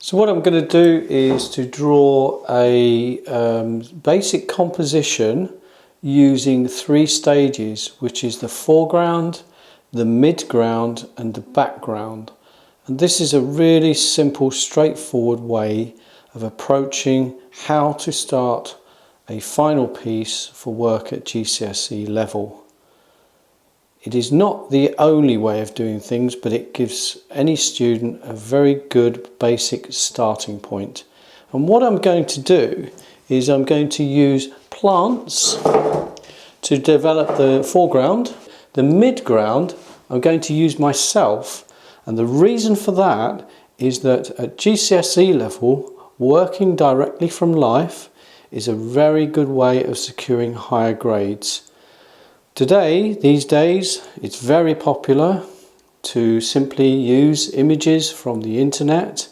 So what I'm going to do is to draw a basic composition using 3 stages, which is the foreground, the midground and the background. And this is a really simple, straightforward way of approaching how to start a final piece for work at GCSE level. It is not the only way of doing things, but it gives any student a very good basic starting point. And what I'm going to do is I'm going to use plants to develop the foreground. The midground I'm going to use myself, and the reason for that is that at GCSE level, working directly from life is a very good way of securing higher grades. These days, it's very popular to simply use images from the internet,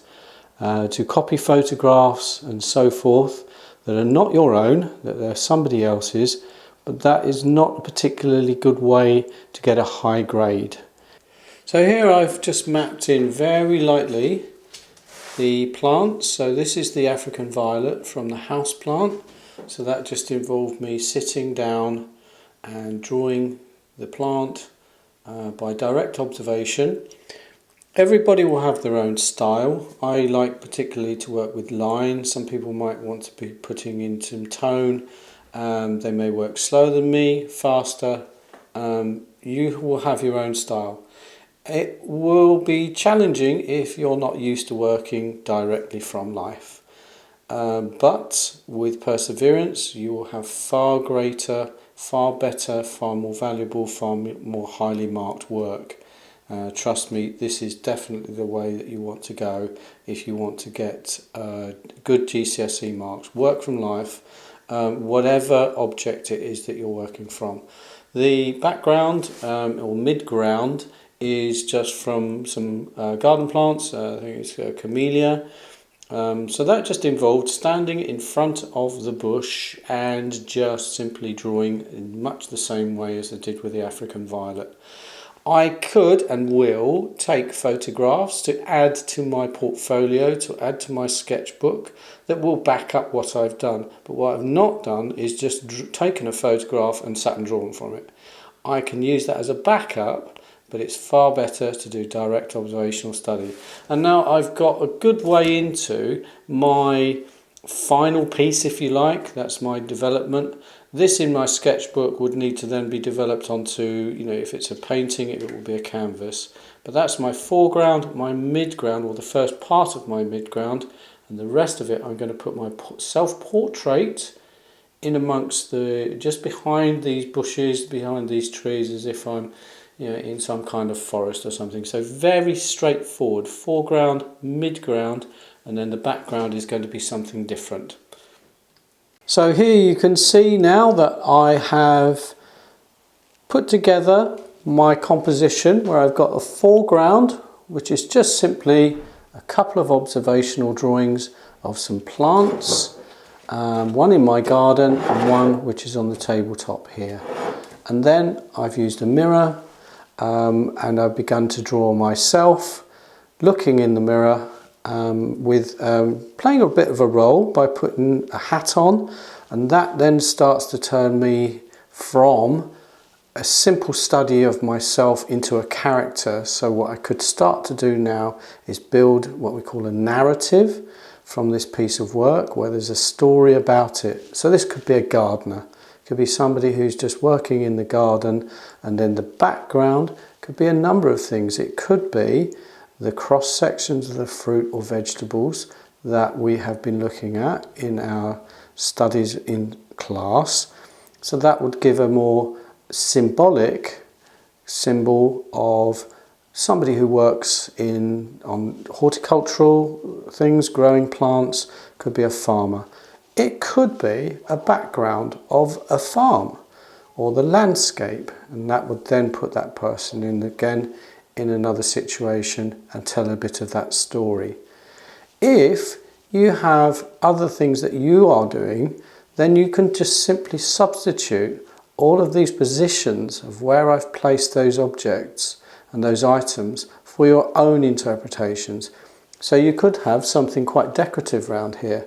to copy photographs and so forth that are not your own, that they're somebody else's, but that is not a particularly good way to get a high grade. So here I've just mapped in very lightly the plants. So this is the African violet from the house plant. So that just involved me sitting down and drawing the plant by direct observation. Everybody will have their own style. I like particularly to work with lines. Some people might want to be putting in some tone. They may work slower than me, faster. You will have your own style. It will be challenging if you're not used to working directly from life. But with perseverance, you will have far greater, far better, far more valuable, far more highly marked work. Trust me, this is definitely the way that you want to go if you want to get good GCSE marks. Work from life, whatever object it is that you're working from. The background or midground is just from some garden plants. I think it's camellia. So that just involved standing in front of the bush and just simply drawing in much the same way as I did with the African violet. I could and will take photographs to add to my portfolio, to add to my sketchbook that will back up what I've done. But what I've not done is just taken a photograph and sat and drawn from it. I can use that as a backup, but it's far better to do direct observational study. And now I've got a good way into my final piece, if you like. That's my development. This in my sketchbook would need to then be developed onto, if it's a painting, it will be a canvas. But that's my foreground, my midground, or the first part of my midground, and the rest of it I'm going to put my self-portrait in amongst just behind these bushes, behind these trees, as if I'm in some kind of forest or something. So very straightforward, foreground, midground, and then the background is going to be something different. So here you can see now that I have put together my composition where I've got a foreground, which is just simply a couple of observational drawings of some plants, one in my garden and one which is on the tabletop here. And then I've used a mirror and I've begun to draw myself looking in the mirror with playing a bit of a role by putting a hat on, and that then starts to turn me from a simple study of myself into a character. So what I could start to do now is build what we call a narrative from this piece of work where there's a story about it. So this could be a gardener, it could be somebody who's just working in the garden, and then the background could be a number of things. It could be the cross sections of the fruit or vegetables that we have been looking at in our studies in class. So that would give a more symbolic symbol of somebody who works on horticultural things, growing plants. Could be a farmer. It could be a background of a farm or the landscape, and that would then put that person in again in another situation and tell a bit of that story. If you have other things that you are doing, then you can just simply substitute all of these positions of where I've placed those objects and those items for your own interpretations. So you could have something quite decorative around here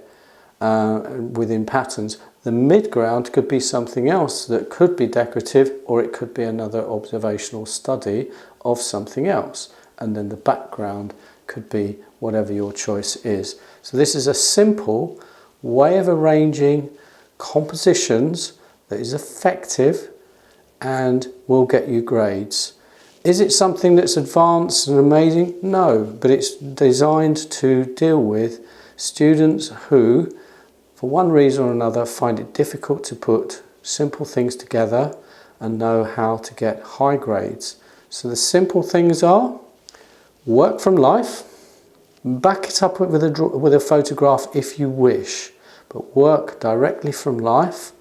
within patterns. The midground could be something else that could be decorative, or it could be another observational study of something else. And then the background could be whatever your choice is. So this is a simple way of arranging compositions that is effective and will get you grades. Is it something that's advanced and amazing? No, but it's designed to deal with students who, for one reason or another, find it difficult to put simple things together and know how to get high grades. So the simple things are: work from life, back it up with a photograph if you wish, but work directly from life,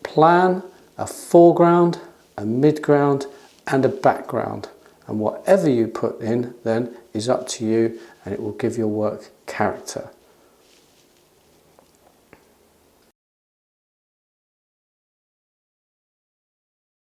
plan a foreground, a midground and a background, and whatever you put in then is up to you, and it will give your work character.